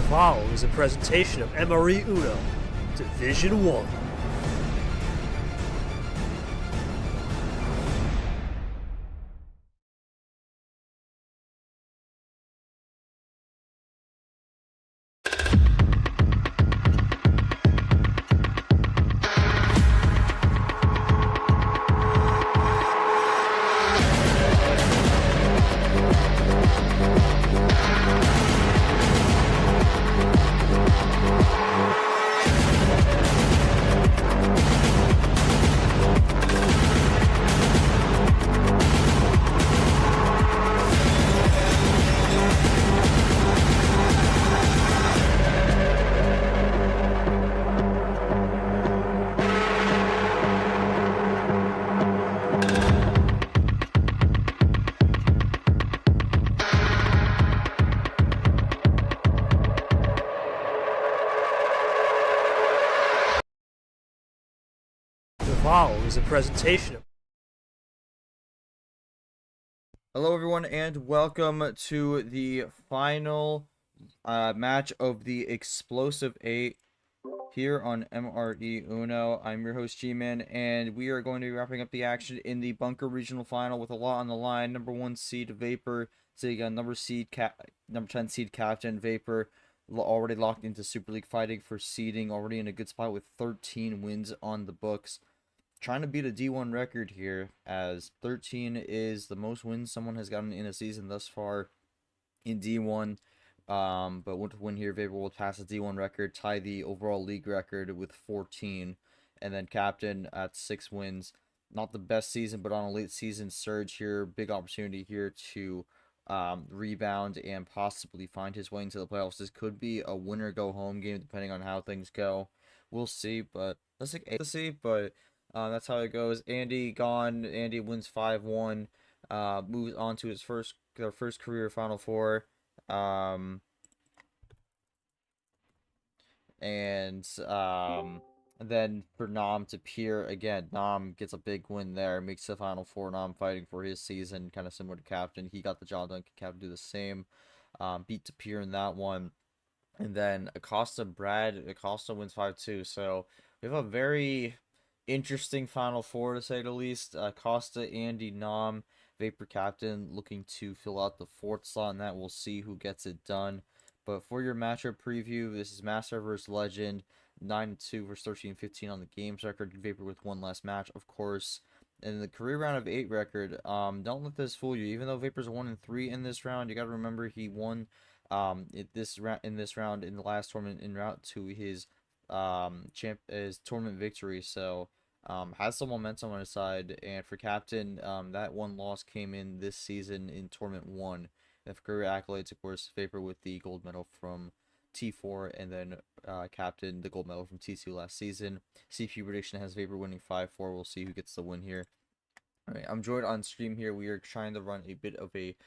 following is a presentation of MRE Uno, Division 1. The following is a presentation of Hello everyone and welcome to the final match of the Explosive 8 here on MRE Uno. I'm your host G-Man and we are going to be wrapping up the action in the Bunker Regional Final with a lot on the line. Number 1 seed Vapor, so you got number 10 seed Captain Vapor already locked into Super League fighting for seeding, already in a good spot with 13 wins on the books. Trying to beat a D1 record here, as 13 is the most wins someone has gotten in a season thus far in D1. But with win here, Vapor will pass the D1 record, tie the overall league record with 14, and then Captain at 6 wins. Not the best season, but on a late season surge here, big opportunity here to rebound and possibly find his way into the playoffs. This could be a winner go home game depending on how things go. We'll see, but let's see, but. That's how it goes. Andy gone. Andy wins 5-1. Moves on to their first career Final Four. And then for Nam to Pier again. Nam gets a big win there. Makes the Final Four. Nam fighting for his season, kind of similar to Captain. He got the job done. Captain do the same. Beat to Pier in that one. And then Acosta wins 5-2. So we have a very interesting Final Four, to say the least. Costa, Andy, Nam, Vapor Captain looking to fill out the 4th slot, and that we'll see who gets it done. But for your matchup preview, this is Master vs. Legend, 9-2 versus 13-15 on the games record. Vapor with one last match, of course. And the career round of 8 record, don't let this fool you. Even though Vapor's 1-3 in this round, you got to remember he won in this round in the last tournament en route to his tournament victory. So has some momentum on his side, and for Captain, that one loss came in this season in Tournament 1. And for career accolades, of course, Vapor with the gold medal from T4, and then Captain, the gold medal from T2 last season. CPU prediction has Vapor winning 5-4. We'll see who gets the win here. Alright, I'm joined on stream here. We are trying to run a bit of a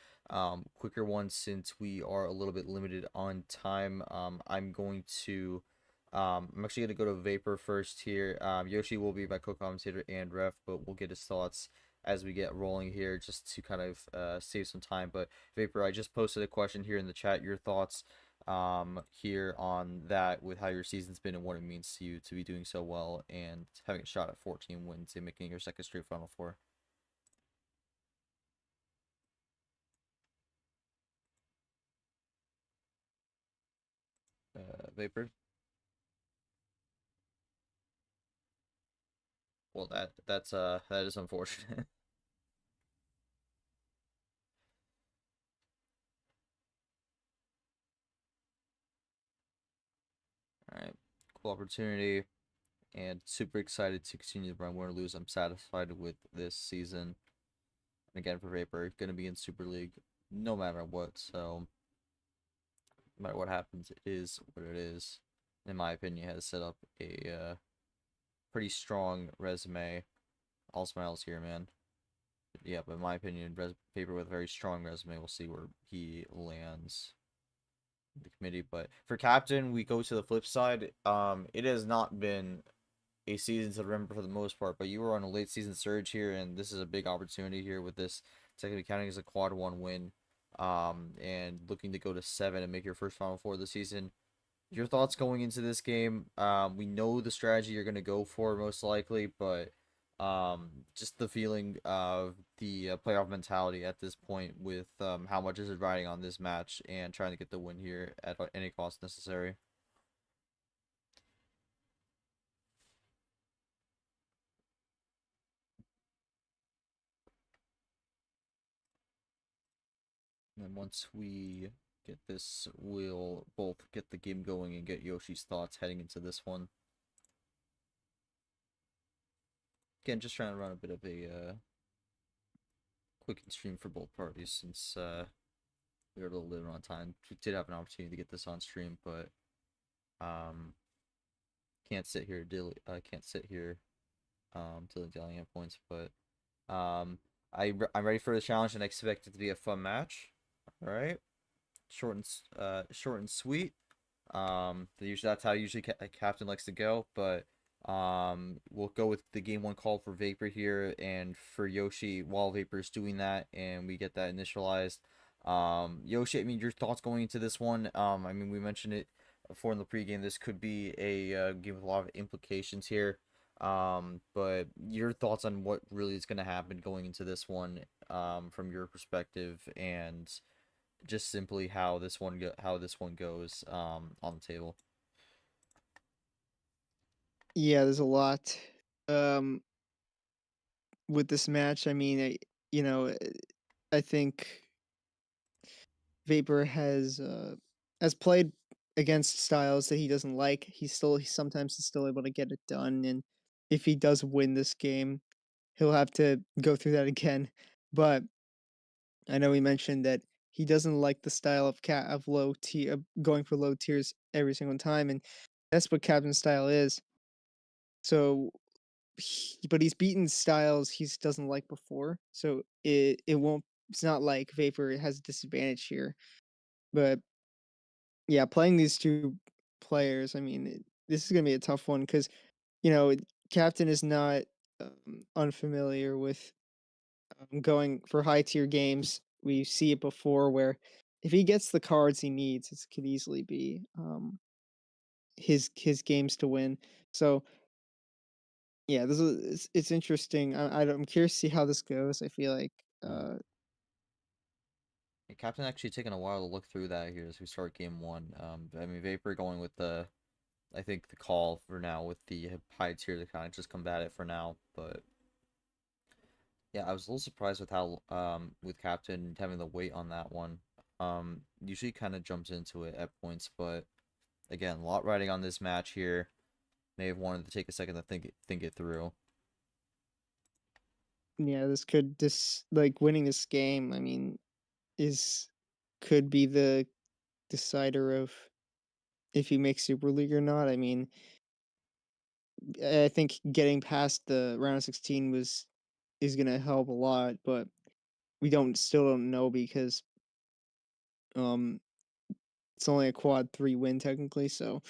quicker one since we are a little bit limited on time. I'm actually going to go to Vapor first here. Yoshi will be my co-commentator and ref, but we'll get his thoughts as we get rolling here just to kind of save some time. But Vapor, I just posted a question here in the chat. Your thoughts here on that, with how your season's been and what it means to you to be doing so well and having a shot at 14 wins and making your second straight Final Four. Vapor? Well, that is unfortunate. All right, cool opportunity, and super excited to continue the run. Win or lose, I'm satisfied with this season. And again, for Vapor, gonna be in Super League no matter what. So no matter what happens, it is what it is. In my opinion, has set up a pretty strong resume. All smiles here, man. Yeah, but in my opinion, Vapor with a very strong resume. We'll see where he lands in the committee. But for Captain, we go to the flip side. It has not been a season to remember for the most part, but you were on a late season surge here, and this is a big opportunity here with this technically counting as a quad 1 win. And looking to go to 7 and make your first Final Four of the season. Your thoughts going into this game? We know the strategy you're gonna go for most likely, but just the feeling of the playoff mentality at this point with how much is it riding on this match and trying to get the win here at any cost necessary. And then once we get this, we'll both get the game going and get Yoshi's thoughts heading into this one. Again, just trying to run a bit of a quick stream for both parties since we were a little late on time. We did have an opportunity to get this on stream, but um, can't sit here dilly at points. But I'm ready for the challenge and I expect it to be a fun match. All right, short and sweet. That's how usually a captain likes to go, but we'll go with the game one call for Vapor here, and for Yoshi while Vapor's doing that, and we get that initialized. Yoshi, I mean, your thoughts going into this one? I mean, we mentioned it before in the pregame. This could be a game with a lot of implications here. But your thoughts on what really is going to happen going into this one, from your perspective, and just simply how this one goes on the table. Yeah, there's a lot um with this match. I mean, you know, I think Vapor has played against styles that he doesn't like. He's still able to get it done, and if he does win this game, he'll have to go through that again. But I know he mentioned that he doesn't like the style of low tier going for low tiers every single time, and that's what Captain style is. So but he's beaten styles he doesn't like before, so it won't. It's not like Vapor has a disadvantage here. But yeah, playing these two players, I mean, this is gonna be a tough one because you know Captain is not unfamiliar with going for high tier games. We see it before where if he gets the cards he needs, it could easily be his games to win. So yeah, this is it's interesting. I'm curious to see how this goes. I feel like Yeah. Captain actually taking a while to look through that here as we start game one. I mean, Vapor going with I think the call for now with the high tier to kind of just combat it for now. But yeah, I was a little surprised with how with Captain having the weight on that one. Usually kind of jumps into it at points, but again, a lot riding on this match here. May have wanted to take a second to think it through. yeah, this like winning this game. I mean, is could be the decider of if he makes Super League or not. I mean, I think getting past the round of 16 is gonna help a lot, but we don't know because um it's only a quad 3 win technically, so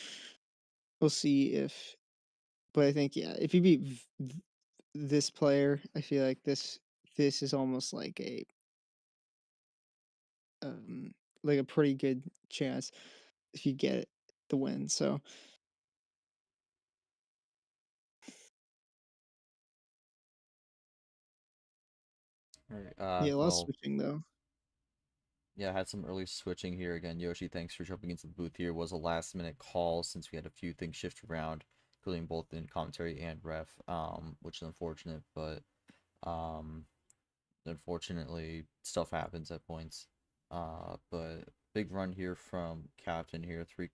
we'll see if. But I think yeah, if you beat this player, I feel like this is almost um like a pretty good chance if you get the win. So All right. yeah, a lot of Well, switching though. yeah, I had some early switching here again. Yoshi, thanks for jumping into the booth here. Was a last minute call since we had a few things shift around, including both in commentary and ref, which is unfortunate, but um, unfortunately stuff happens at points. But big run here from Captain here, three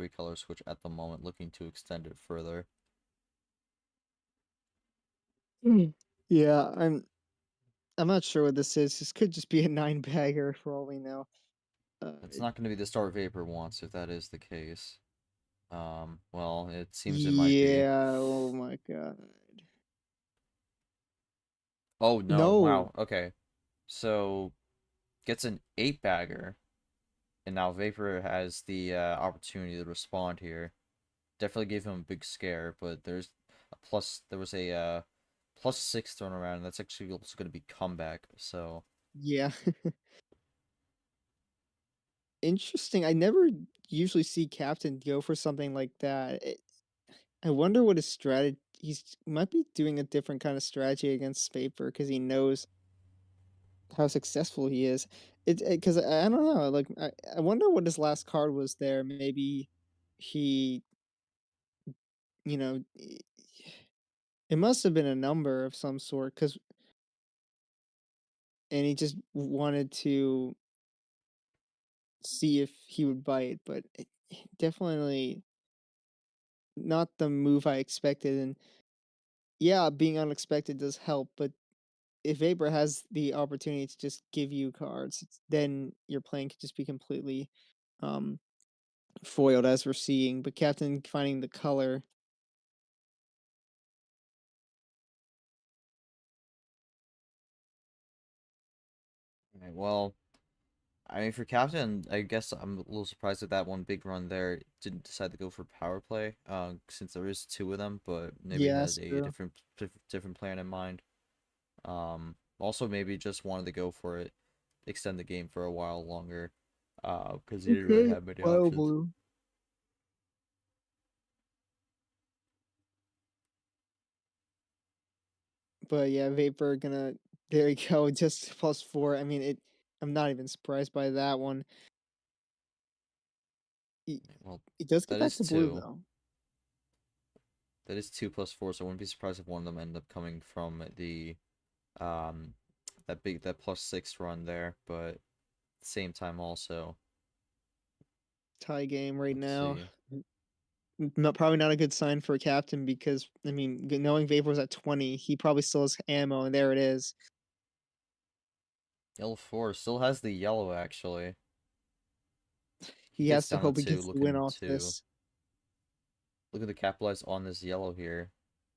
color switch at the moment, looking to extend it further. Yeah, I'm not sure what this is. This could just be a 9 bagger for all we know. It's not going to be the start Vapor wants if that is the case. Well, it seems it might be. Yeah, oh my god. Oh no, No. wow, okay. So gets an 8 bagger, and now Vapor has the opportunity to respond here. Definitely gave him a big scare, but there was a +6 thrown around, and that's actually also going to be comeback. So Yeah. interesting. I never usually see Captain go for something like that. I wonder what his strategy. He's might be doing a different kind of strategy against Spaper because he knows how successful he is. It because I don't know. Like I wonder what his last card was there. Maybe he, you know, it must have been a number of some sort. Because and he just wanted to see if he would bite, but definitely not the move I expected. And yeah, being unexpected does help, but if Vapor has the opportunity to just give you cards, then your plan could just be completely um, foiled, as we're seeing. But Captain finding the color, Alright, well, I mean, for Captain, I guess I'm a little surprised that that one big run there didn't decide to go for power play, since there is two of them, but maybe yeah, had that's a true. different plan in mind. Also maybe just wanted to go for it, extend the game for a while longer, because he didn't really Okay, have many bio options. blue. But yeah, Vapor gonna there you go, just +4. I mean, it. I'm not even surprised by that one. He, Well, he does get that back is to blue two. though. That is 2 plus 4, so I wouldn't be surprised if one of them ended up coming from the um that +6 run there, but at the same time also, Tie game right let's now. see. Not probably not a good sign for a captain because I mean, knowing Vapor's at 20, he probably still has ammo, and there it is. Yellow 4 still has the yellow actually. He He gets has to down to hope he two, gets the win looking off this. to capitalize on this yellow here.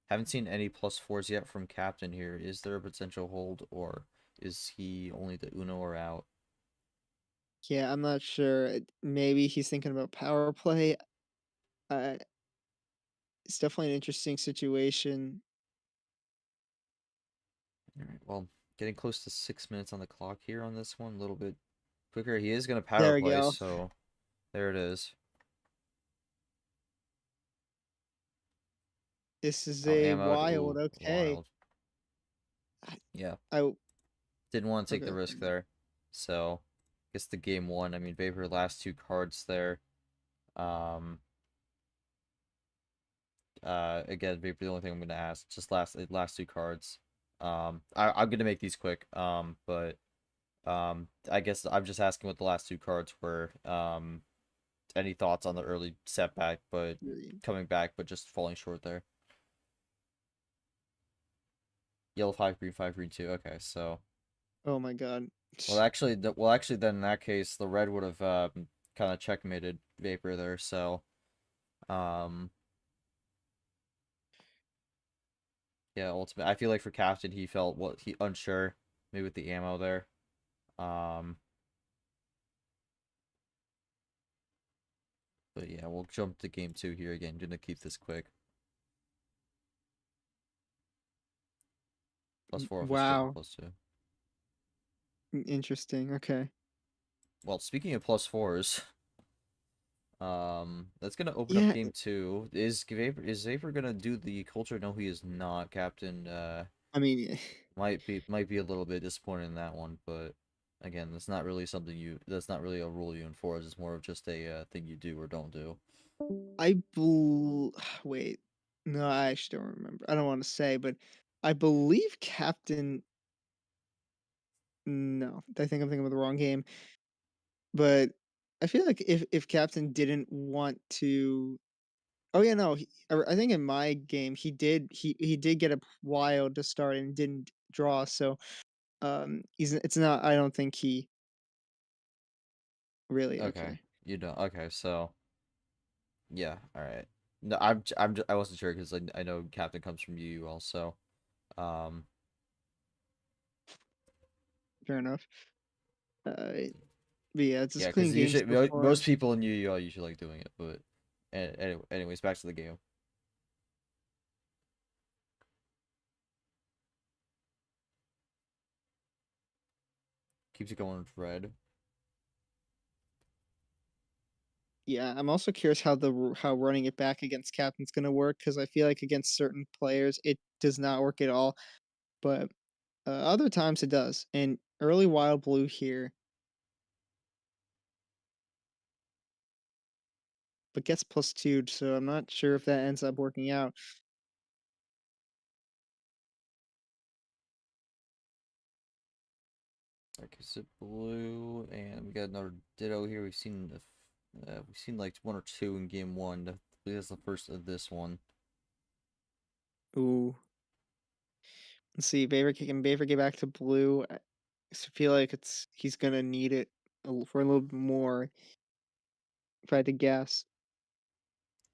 Haven't seen any +4s yet from Captain here. Is there a potential hold, or is he only the Uno or out? Yeah, I'm not sure. Maybe he's thinking about power play. Uh, it's definitely an interesting situation. Alright, well, getting close to 6 minutes on the clock here on this one, a little bit quicker. He is gonna power There we play, go. so there it is. This is Oh, a ammoed. wild. Ooh, Okay. wild. Yeah, I didn't want to take the okay. risk there. So, guess the game one. I mean, Vapor last two cards there. Um, again, Vapor, the only thing I'm gonna ask, just last two cards. I'm gonna make these quick. But I guess I'm just asking what the last two cards were. Any thoughts on the early setback, but coming back, but just falling short there. Yellow 5, green 2. Okay, so Oh my god. well, actually, then in that case, the red would have kind of checkmated Vapor there. So, um, yeah, ultimately, I feel like for Captain, he felt what he unsure, maybe with the ammo there. Um, but yeah, we'll jump to game two here again. Gonna keep this quick. +4 off his triple Wow. +2. Interesting. Okay. Well, speaking of +4s, that's gonna open up Yeah. game two. Is Vapor gonna do the culture? No, he is not. Captain I mean, might be a little bit disappointed in that one, but again, that's not really a rule you enforce. It's more of just a thing you do or don't do. wait. No, I actually don't remember. I don't want to say, but I believe Captain. No, I think I'm thinking of the wrong game. But I feel like if Captain didn't want to. Oh yeah, no. I think in my game he did get a wild to start and didn't draw. So he's it's not. I don't think he really Okay, okay. you don't. Okay, so yeah, all right. No, I wasn't sure because I know Captain comes from you also. Um, Fair enough. Uh, but yeah, it's yeah, just clean because game usually so far. most people in Yu usually like doing it, but anyways, back to the game. Keeps it going with red. Yeah, I'm also curious how how running it back against captain's gonna work because I feel like against certain players it does not work at all, but other times it does. And early wild blue here, but gets +2, so I'm not sure if that ends up working out. Like, is it blue? And we got another ditto here. We've seen like one or two in game one. I believe that's the first of this one. Ooh, let's see. Can Baver get back to blue? I feel like he's gonna need it for a little bit more. If I had to guess.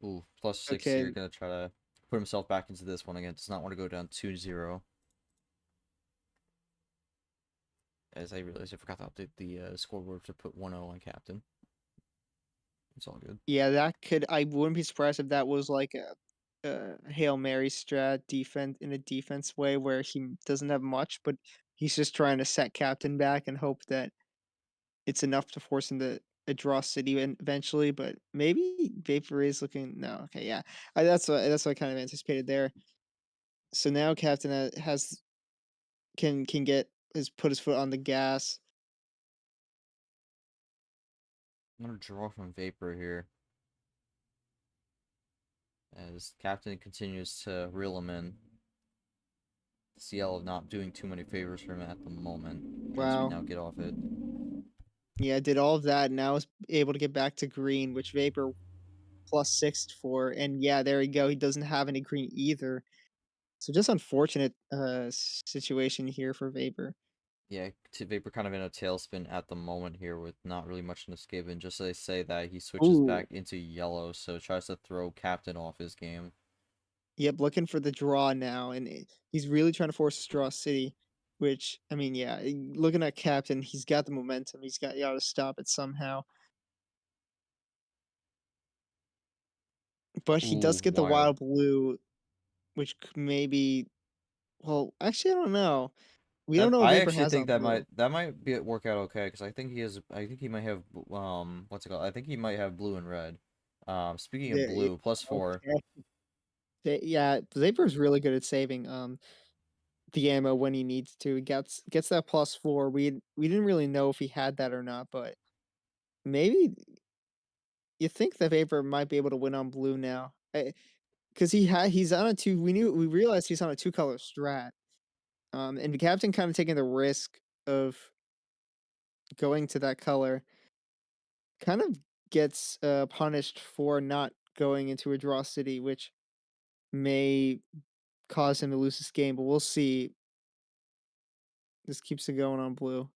Ooh, +6 here. Okay, Gonna try to put himself back into this one again. Does not want to go down 2-0. As I realized, I forgot to update the scoreboard to put 1-0 on captain. It's all good. yeah, that could. I wouldn't be surprised if that was like a Hail Mary strat defense in a defense way where he doesn't have much, but he's just trying to set captain back and hope that it's enough to force him to draw city eventually. But maybe Vapor is looking. No, okay, yeah, that's what I kind of anticipated there. So now captain has can get his put his foot on the gas. I'm gonna draw from Vapor here. As captain continues to reel him in. CL not doing too many favors for him at the moment. As we Wow. now get off it. Yeah, did all of that. Now is able to get back to green, which Vapor +6 for. And yeah, there you go. He doesn't have any green either. So just unfortunate situation here for Vapor. Yeah, Vapor kind of in a tailspin at the moment here with not really much in escape. And just as they say that, he switches Ooh. back into yellow, so tries to throw captain off his game. Yep, looking for the draw now, and he's really trying to force a draw city. Which I mean, yeah, looking at captain, he's got the momentum. He's got to stop it somehow. But he Ooh, does get the wild. wild blue, which maybe. Well, actually, I don't know. We don't That know what I Vapor actually has think on blue. that might be work out okay because I think he has I think he might have what's it called? I think he might have blue and red. Speaking of The, blue, +4. okay. Yeah, Zaper's really good at saving the ammo when he needs to. He gets that +4. We didn't really know if he had that or not, but maybe you think the Vapor might be able to win on blue now. Because he's on a two. We realized he's on a two-color strat. And the captain kind of taking the risk of going to that color kind of gets punished for not going into a draw city, which may cause him to lose this game, but we'll see. This keeps it going on blue.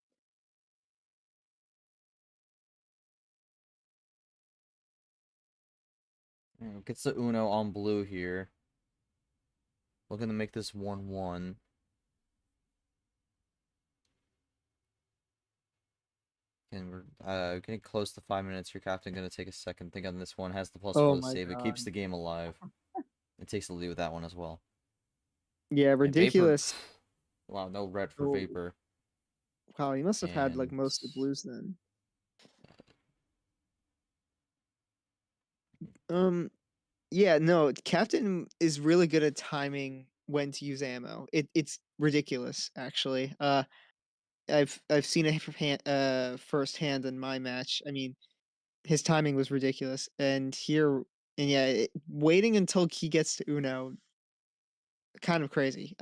Gets the Uno on blue here. Looking to make this 1-1. And we're getting close to 5 minutes. Your captain gonna take a second think on this one. Has the +4 Oh to my save it. god. Keeps the game alive. It takes the lead with that one as well. Yeah, And Vapor, ridiculous. wow, no red for Oh, Vapor. wow, he must have had like And most of the blues then. Um, yeah, no, Captain is really good at timing when to use ammo. It's ridiculous, actually. I've seen it firsthand in my match. I mean, his timing was ridiculous, and here, and yeah, waiting until he gets to Uno, kind of crazy.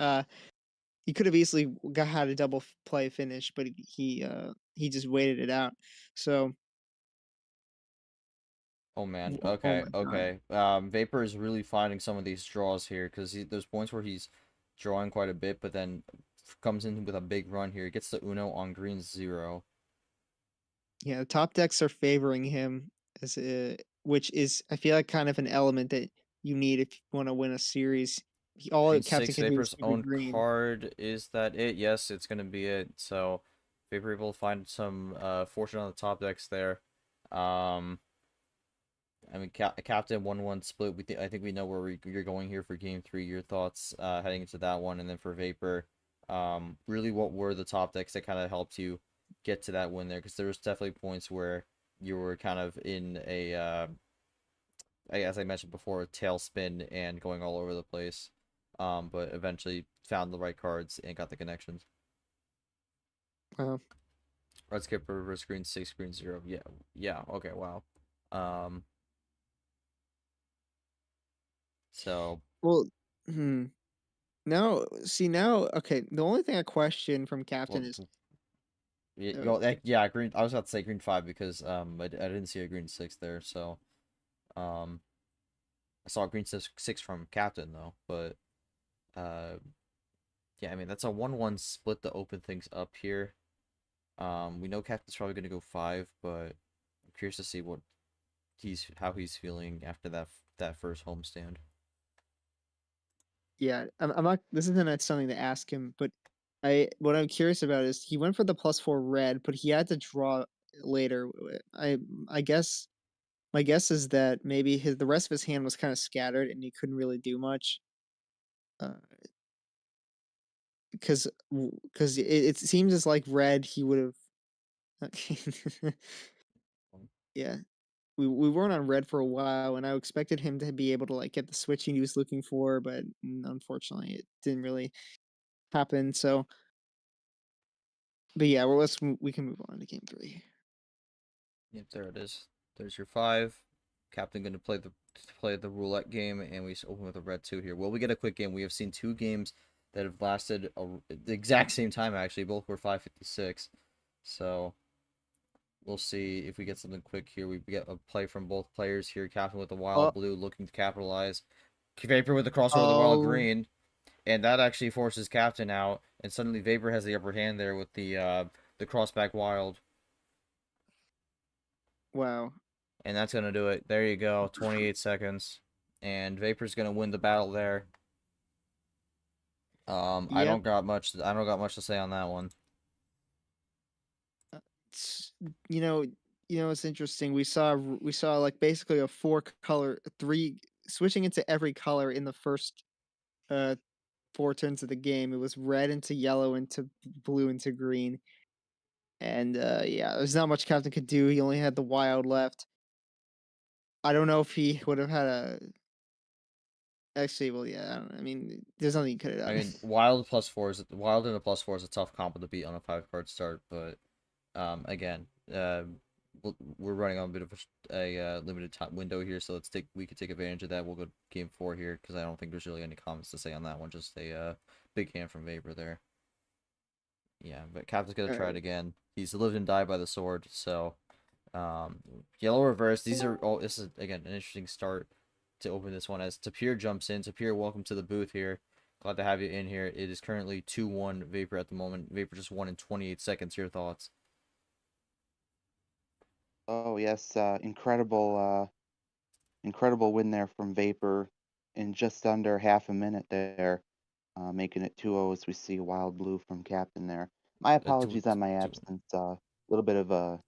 He could have easily had a double play finish, but he just waited it out. So, oh man, oh okay, my god. okay. Vapor is really finding some of these draws here because there's points where he's drawing quite a bit, but then comes in with a big run here. Gets the Uno on green 0. Yeah, the top decks are favoring him which is I feel like kind of an element that you need if you want to win a series. All a Green captain 6, can do is Vapor's keep it own green. card. Is that it? Yes, it's gonna be it. So Vapor able to find some fortune on the top decks there. Um, I mean, Captain 1-1 split. I think we know where you're going here for game 3. Your thoughts heading into that one, and then for Vapor, really, what were the top decks that kind of helped you get to that win there? Because there was definitely points where you were kind of in a, as I mentioned before, a tailspin and going all over the place. But eventually found the right cards and got the connections. Wow. Red skip reverse green 6 green 0. Yeah, yeah. Okay, wow. Um, so Well, hmm. Now, see now, okay. The only thing I question from Captain well, is, yeah, uh, yeah, green. I was about to say green 5 because I didn't see a green 6 there, so um I saw a green 6 from Captain though, but uh yeah, I mean that's a 1-1 split to open things up here. We know Captain's probably gonna go 5, but I'm curious to see how he's feeling after that first homestand. yeah, I'm not. This isn't something to ask him, but what I'm curious about is he went for the +4 red, but he had to draw later. I guess my guess is that maybe the rest of his hand was kind of scattered and he couldn't really do much. Uh, because it seems as like red he would have. Yeah, we weren't on red for a while, and I expected him to be able to like get the switching he was looking for, but unfortunately, it didn't really happen. So, but yeah, we can move on to game three. Yep, there it is. There's your 5. Captain going to play the roulette game, and we open with a red 2 here. Will we get a quick game? We have seen 2 games that have lasted the exact same time, actually. Both were 5:56. So we'll see if we get something quick here. We get a play from both players here. Captain with the wild Oh, blue looking to capitalize. Vapor with the crossover with the wild oh, green. And that actually forces Captain out. And suddenly Vapor has the upper hand there with the crossback wild. wow. And that's going to do it. There you go. 28 seconds. And Vapor's going to win the battle there. I Yep. don't got much to say on that one. It's, you know, it's interesting. We saw like basically a three switching into every color in the first uh 4 turns of the game. It was red into yellow into blue into green. And yeah, there's not much Captain could do. He only had the wild left. I don't know if he would have had a actually, well, yeah, I don't know. I mean, there's nothing he could have I done. mean, Wild and a +4 is a tough combo to beat on a 5 card start, but again, we're running on a bit of a limited time window here, so we could take advantage of that. We'll go game 4 here because I don't think there's really any comments to say on that one. Just a big hand from Vapor there. Yeah, but Captain's gonna try it Alright. again. He's lived and died by the sword, so um, yellow reverse. These are all. This is again an interesting start to open this one as Tapir jumps in. Tapir, welcome to the booth here. Glad to have you in here. It is currently 2-1 Vapor at the moment. Vapor just won in 28 seconds. Your thoughts? Oh yes, incredible win there from Vapor in just under half a minute there, making it 2-0 as we see Wild Blue from Captain there. My Two, apologies on my two. absence, a little bit of a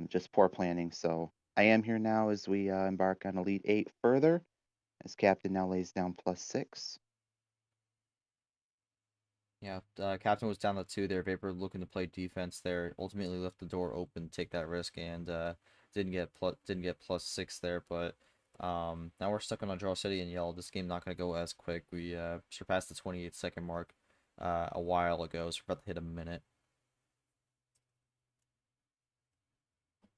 just poor planning. So I am here now as we embark on Elite 8 further, as Captain now lays down +6. Yeah, Captain was down to 2 there. Vapor looking to play defense there. Ultimately left the door open, take that risk, and didn't get +6 there. But now we're stuck on a draw city in yellow. This game not gonna go as quick. We surpassed the 28-second mark a while ago, so we're about to hit a minute.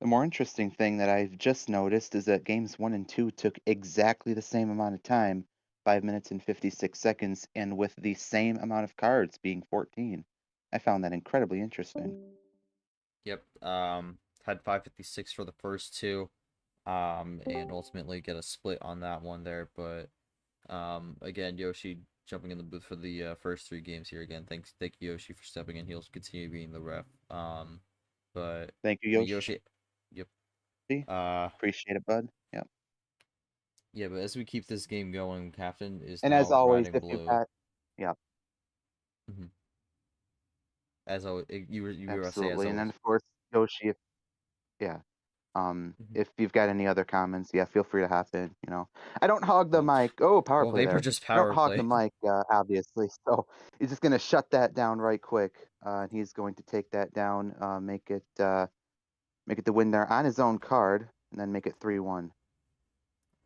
The more interesting thing that I've just noticed is that games 1 and 2 took exactly the same amount of time, 5 minutes and 56 seconds, and with the same amount of cards being 14. I found that incredibly interesting. Yep. Had 5:56 for the first two. And ultimately get a split on that one there. But again, Yoshi jumping in the booth for the first 3 games here again. Thank you, Yoshi, for stepping in. He'll continue being the ref. But Thank you, I mean, Yoshi. Yoshi, yep. Uh, Appreciate it, bud. Yep. yeah. But as we keep this game going, Captain is And as now always, riding if you've blue. got, yeah, Mhm. As always, you were about to say as absolutely. And then always. of course, Yoshi, if yeah, Mhm. if you've got any other comments, yeah, feel free to hop in. I don't hog the Oh, mic. Oh, power well, play Vapor there. just I don't power hog the play. mic, obviously. So he's just gonna shut that down right quick, and he's going to take that down, make it Make it the win there on his own card, and then make it 3-1.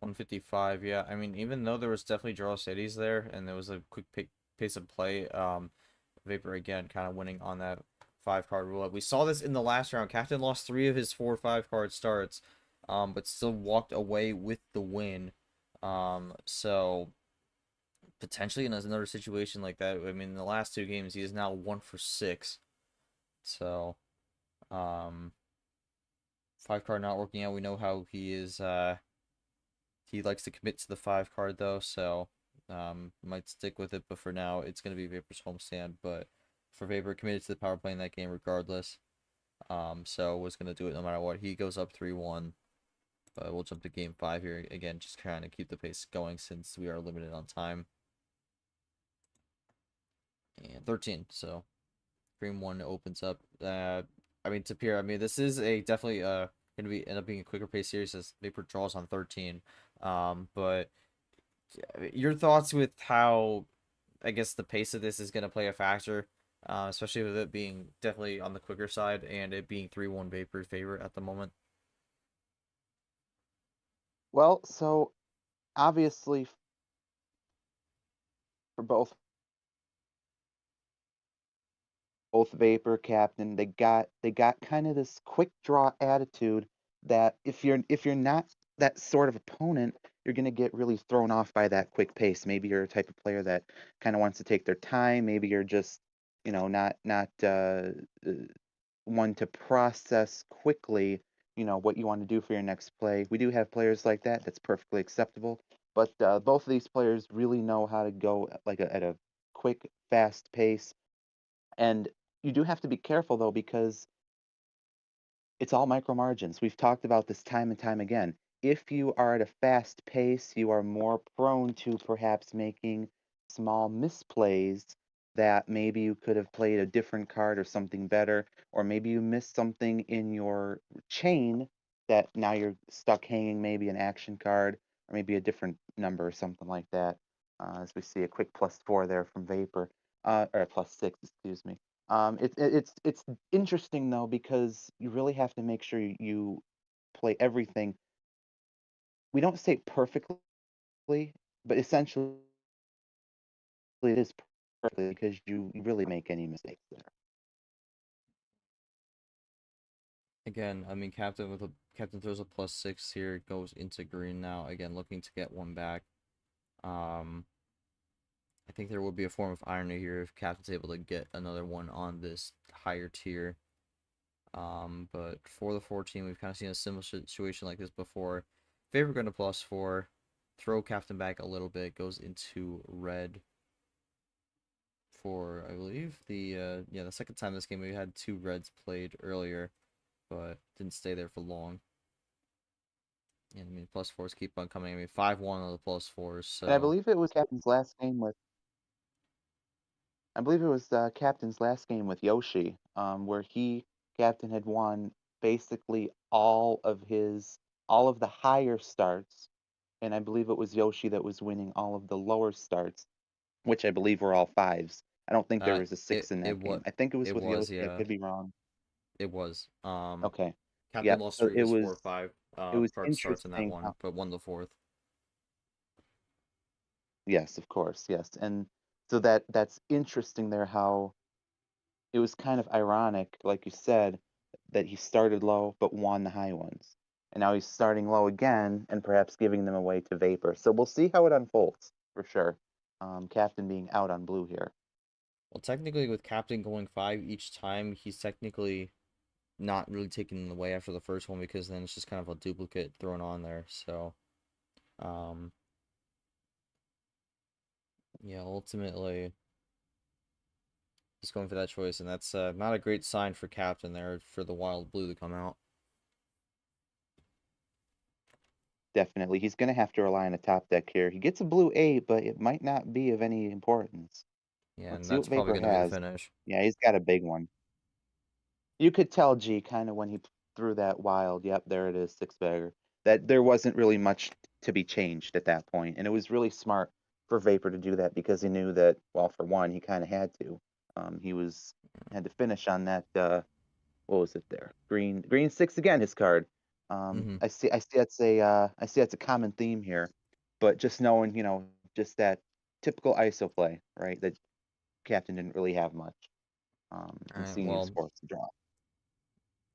155, yeah. I mean, even though there was definitely draw cities there, and there was a quick pace of play, Vapor again kind of winning on that 5-card roulette. We saw this in the last round. Captain lost 3 of his 4 5-card starts, but still walked away with the win. So potentially in another situation like that, I mean, in the last 2 games, he is now 1 for 6. So, 5-card not working out. We know how he is. He likes to commit to the 5-card though, so might stick with it. But for now, it's gonna be Vapor's homestand. But for Vapor, committed to the power play in that game regardless. So was gonna do it no matter what. He goes up 3-1. But we'll jump to game 5 here again, just trying to keep the pace going since we are limited on time. And 13. So game 1 opens up. I mean, to Pierre, I mean, this is a definitely gonna be end up being a quicker pace series as Vapor draws on 13. But your thoughts with how, I guess, the pace of this is going to play a factor, especially with it being definitely on the quicker side and it being 3-1 Vapor's favorite at the moment. Well, so obviously for both Vapor, Captain, they got kind of this quick draw attitude that if you're not that sort of opponent, you're gonna get really thrown off by that quick pace. Maybe you're a type of player that kind of wants to take their time. Maybe you're just, not one to process quickly, what you want to do for your next play. We do have players like that. That's perfectly acceptable. But both of these players really know how to go at a quick, fast pace. And you do have to be careful though, because it's all micro margins. We've talked about this time and time again. If you are at a fast pace, you are more prone to perhaps making small misplays that maybe you could have played a different card or something better, or maybe you missed something in your chain that now you're stuck hanging maybe an action card or maybe a different number or something like that. As we see a quick +4 there from Vapor, or +6, excuse me. It's interesting though, because you really have to make sure you play everything. We don't say perfectly, but essentially it is perfectly, because you really make any mistakes there. Again, I mean, Captain throws a +6 here, goes into green now. Again, looking to get one back. I think there will be a form of irony here if Captain's able to get another one on this higher tier. But for the 14, we've kind of seen a similar situation like this before. Favor going to +4, throw Captain back a little bit, goes into red for, I believe, the second time this game. We had 2 reds played earlier, but didn't stay there for long. And I mean, +4s keep on coming. I mean, 5-1 on the +4s. So. And I believe it was Captain's last game with. I believe it was Captain's last game with Yoshi, where Captain had won basically all of the higher starts, and I believe it was Yoshi that was winning all of the lower starts, which I believe were all 5s. I don't think there was a 6 in that game. I think it was with Yoshi. Yeah. I could be wrong. It was. Okay. Captain lost So 3 of his 4 or 5 it was card starts in that interesting one, but won the 4th. Yes, of course, yes. And so that's interesting there, how it was kind of ironic, like you said, that he started low but won the high ones. And now he's starting low again and perhaps giving them away to Vapor. So we'll see how it unfolds for sure. Captain being out on blue here. Well, technically, with Captain going 5 each time, he's technically not really taking them away after the first one, because then it's just kind of a duplicate thrown on there. So, yeah, ultimately, just going for that choice, and that's not a great sign for Captain there for the wild blue to come out. Definitely. He's going to have to rely on a top deck here. He gets a blue 8, but it might not be of any importance. Yeah, Let's and see what that's probably Vapor going to be the has. finish. Yeah, he's got a big one. You could tell G kind of when he threw that wild. Yep, there it is, 6-bagger. That there wasn't really much to be changed at that point, and it was really smart for Vapor to do that, because he knew that, well, for one, he kind of had to. He had to finish on that what was it there? Green 6 again, his card. Mhm. I see that's a common theme here, but just knowing, just that typical ISO play, right? That Captain didn't really have much. All And right, seeing well, sports to draw.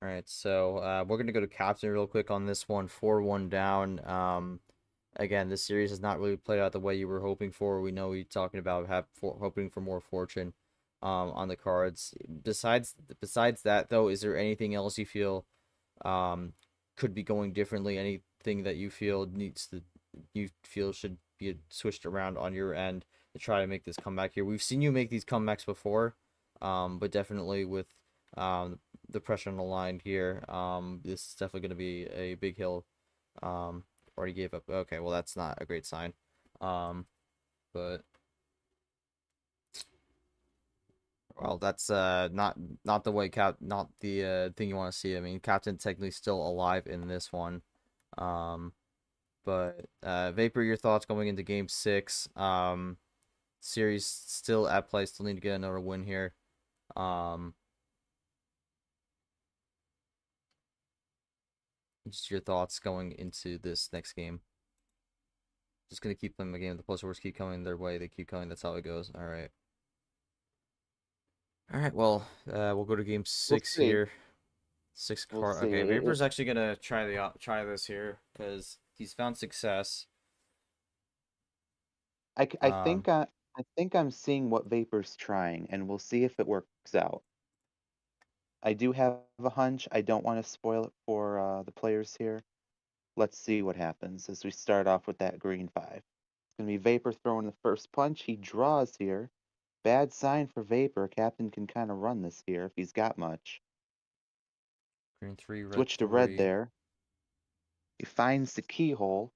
all right, so we're gonna go to captain real quick on this one, 4-1 down. Again, this series has not really played out the way you were hoping for. We know you're talking about hoping for more fortune, on the cards. Besides that, though, is there anything else you feel, um, could be going differently? Anything that you feel should be switched around on your end to try to make this comeback here? We've seen you make these comebacks before, but definitely with the pressure on the line here, this is definitely going to be a big hill. Already gave up. Okay, well that's not a great sign. But well, that's not the way not the thing you want to see. I mean, Captain technically still alive in this one. Um, but Vapor, your thoughts going into Game 6? Series still at play. Still need to get another win here. Just your thoughts going into this next game. Just gonna keep playing the game. The plus words keep coming their way. They keep coming. That's how it goes. All right. All right. Well, we'll go to game We'll 6 see. here. Six We'll card. see. Okay, Vapor's actually gonna try this here because he's found success. I think I'm seeing what Vapor's trying, and we'll see if it works out. I do have a hunch. I don't want to spoil it for the players here. Let's see what happens as we start off with that green 5. It's gonna be Vapor throwing the first punch. He draws here. Bad sign for Vapor. Captain can kind of run this here if he's got much. Green 3, red Switch to red 3. there. He finds the keyhole.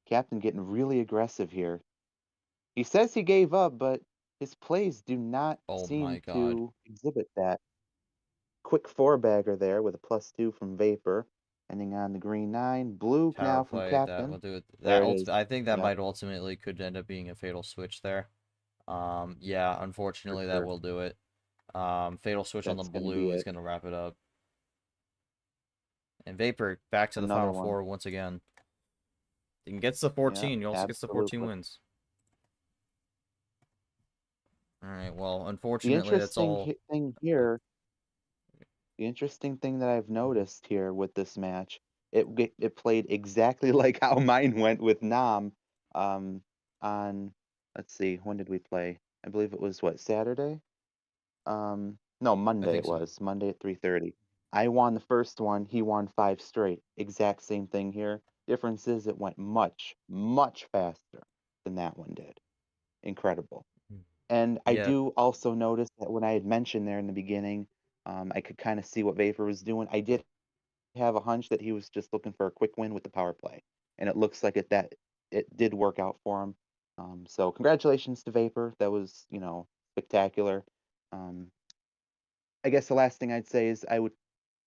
Captain getting really aggressive here. He says he gave up, but his plays do not Oh my seem God. to exhibit that. Quick 4-bagger there with a +2 from Vapor. Ending on the green 9. Blue Power now from play. That will Captain. do it. There it is. I think that Yep, might ultimately could end up being a fatal switch there. Yeah. for Unfortunately, that sure. will do it. Fatal switch on the That's going to be blue is it. gonna wrap it up. And Vapor back to the Another final one. four once again. He gets the Yep, 14. He also gets the 14 absolutely. wins. All right. Well, The unfortunately, that's interesting all. thing Oh, here, the interesting thing that I've noticed here with this match, it played exactly like how mine went with Nam, um, on, let's see, when did we play? I believe it was what, Saturday? No, I Monday think it so. was. Monday at 3:30. I won the first one, he won 5 straight. Exact same thing here. Difference is it went much, much faster than that one did. Incredible. And I Yeah. do also notice that when I had mentioned there in the beginning, I could kind of see what Vapor was doing. I did have a hunch that he was just looking for a quick win with the power play, and it looks like it did work out for him. So congratulations to Vapor. That was spectacular. Um, I guess the last thing I'd say is I would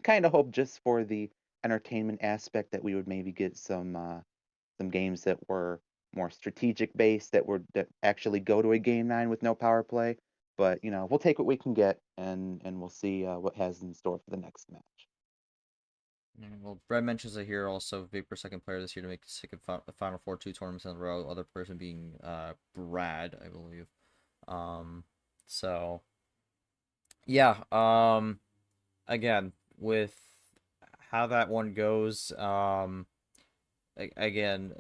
kind of hope just for the entertainment aspect that we would maybe get some games that were more strategic based that actually go to a game 9 with no power play. But we'll take what we can get, and we'll see what has in store for the next match. Well, Brad mentions it here also. Vapor second player this year to make the Final Four 2 tournaments in a row. Other person being Brad, I believe. Um, so yeah. Again, with how that one goes, again,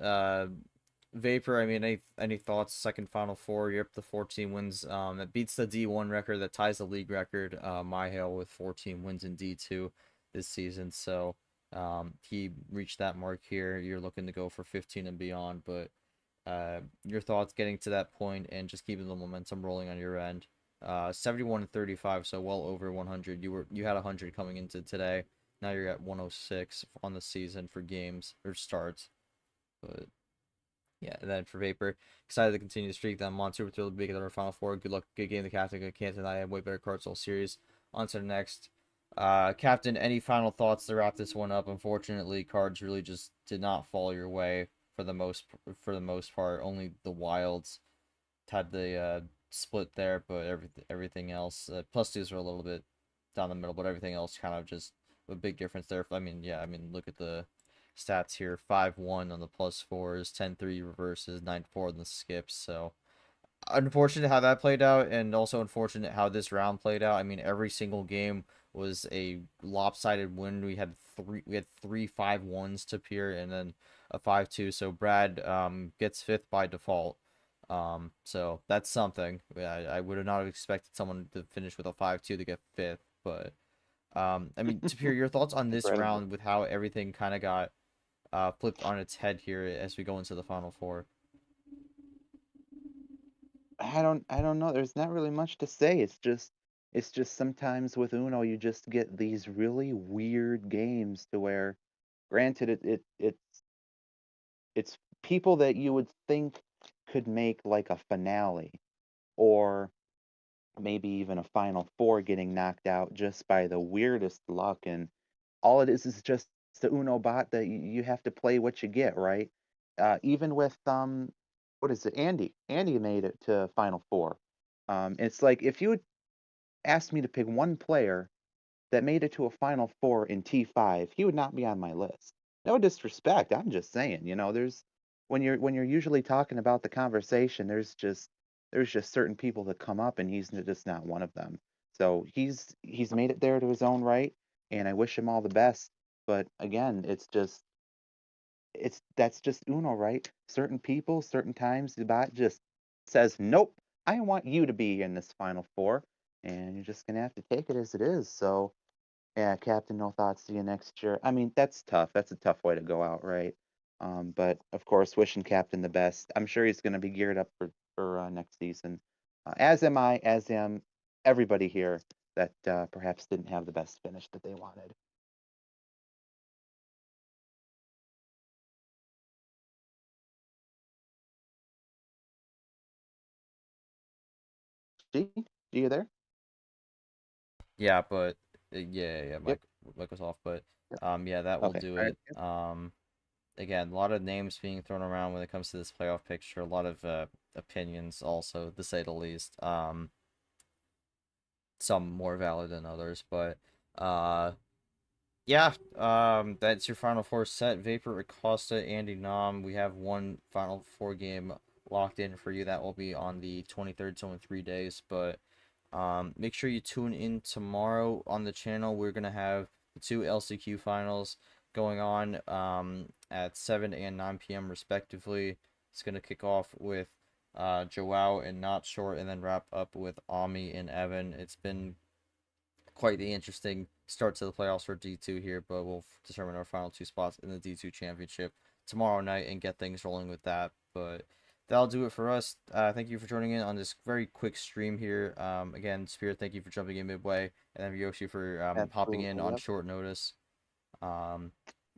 Vapor. I mean, any thoughts? Second Final Four, you're up to 14 wins. That beats the D1 record, that ties the league record. My Hale with 14 wins in D2 this season. So, he reached that mark here. You're looking to go for 15 and beyond. But, your thoughts getting to that point and just keeping the momentum rolling on your end. 71 and 35, so well over 100. You had 100 coming into today. Now you're at 106 on the season for games or starts. But yeah, and then for Vapor, excited to continue the streak that I'm on. Super thrilled to be in our Final Four. Good luck, good game, the Captain. I can't deny I have way better cards all series. On to the next. Captain, any final thoughts to wrap this one up? Unfortunately, cards really just did not fall your way for the most part. Only the Wilds had the split there, but everything else plus twos were a little bit down the middle, but everything else kind of just a big difference there. I mean, yeah, I mean, look at the stats here: 5-1 on the +4s, 10-3 reverses, 9-4 on the skips. So unfortunate how that played out, and also unfortunate how this round played out. I mean, every single game was a lopsided win. We had three 5-1s to appear, and then a 5-2. So Brad gets 5th by default. So that's something. I would have not expected someone to finish with a 5-2 to get 5th, but I mean, Tapir, your thoughts on this Incredible. round with how everything kind of got flipped on its head here as we go into the final four? I don't know. There's not really much to say. It's just sometimes with Uno you just get these really weird games to where, granted, it's people that you would think could make like a finale, or maybe even a final four getting knocked out just by the weirdest luck. And all it is just the Uno bot that you have to play what you get, right? Even with what is it? Andy made it to final four. It's like if you had asked me to pick one player that made it to a final four in T5, he would not be on my list. No disrespect, I'm just saying, there's when you're usually talking about the conversation, there's just certain people that come up, and he's just not one of them. So he's made it there to his own right, and I wish him all the best. But again, that's just Uno, right? Certain people, certain times, the bot just says, "Nope, I want you to be in this final four," and you're just gonna have to take it as it is. So yeah, Captain, no thoughts to you next year. I mean, that's tough. That's a tough way to go out, right? But of course, wishing Captain the best. I'm sure he's going to be geared up for next season. As am I, as am everybody here that perhaps didn't have the best finish that they wanted. G, you there? Yeah, but yeah, Yep. Mike was off, but Yep. yeah, that will Okay. do All right. it. Again, a lot of names being thrown around when it comes to this playoff picture, a lot of opinions also, to say the least. Some more valid than others, but yeah, that's your final four set. Vapor, Acosta, Andy Nam. We have one final four game locked in for you. That will be on the 23rd, so in 3 days. But make sure you tune in tomorrow on the channel. We're gonna have the 2 LCQ finals going on at 7 and 9 p.m. respectively. It's gonna kick off with Joao and Not Short, and then wrap up with Ami and Evan. It's been quite the interesting start to the playoffs for D2 here, but we'll determine our final 2 spots in the D2 championship tomorrow night and get things rolling with that. But that'll do it for us. Thank you for joining in on this very quick stream here. Again, Spirit, thank you for jumping in midway, and then Yoshi for hopping in Absolutely, on yep. short notice. For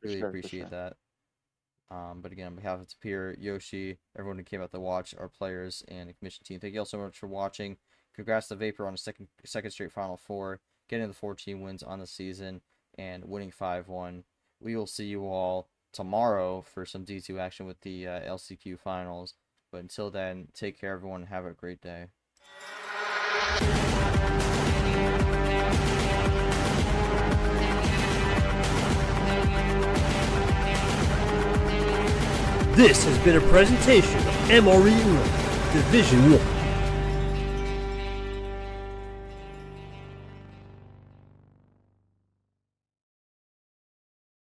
Really sure, for appreciate sure. that. But again, on behalf of Tapir, Yoshi, everyone who came out to watch, our players, and the commission team, thank you all so much for watching. Congrats to Vapor on a second straight Final Four, getting the 14 wins on the season, and winning 5-1. We will see you all tomorrow for some D2 action with the LCQ finals. But until then, take care, everyone, and have a great day. This has been a presentation of MRE Uno Division 1.